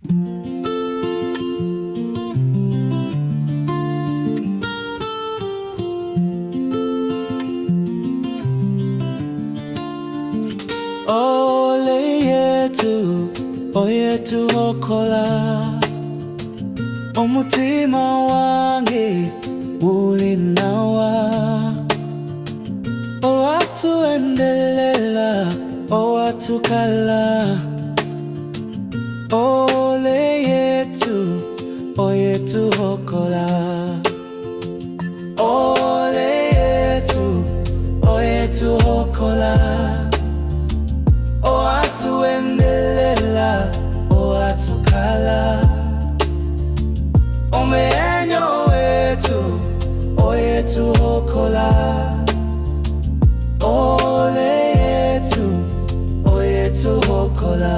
Ole yetu, oyetu okola. Omutima wange ulinawa. Owatuendelela, owatukala. Ole yetu, oyetu okola. Ole yetu, oyetu okola. Owatuendelela, owatukala. Omeenyo wetu, oyetu okola. Ole yetu, oyetu okola.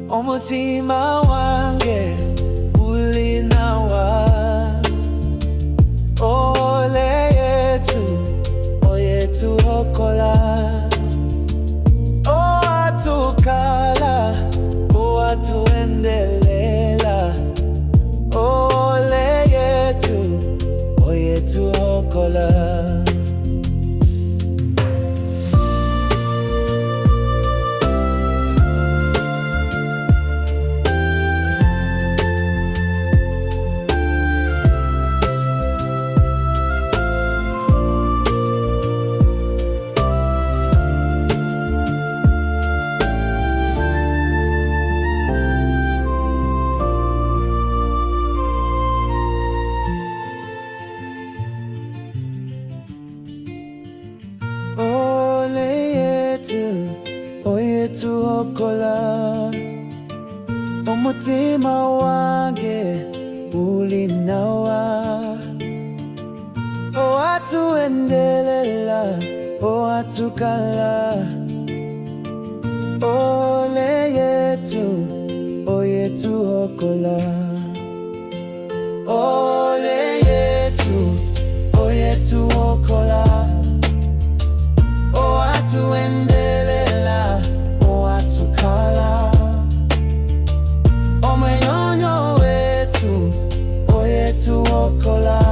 Omutima wange ulinawa. Ole yetu, oyetu okola. Owatukala, owatuendelela. Ole yetu, oyetu okola. Ole yetu, oyetu okola. Omutima wange ulinawa. Owatuendelela, owatukala. Ole yetu, oyetu okola. Ole yetu, oyetu okola. Owatuendelela, owatukala. Omeenyo wetu, oyetu okola.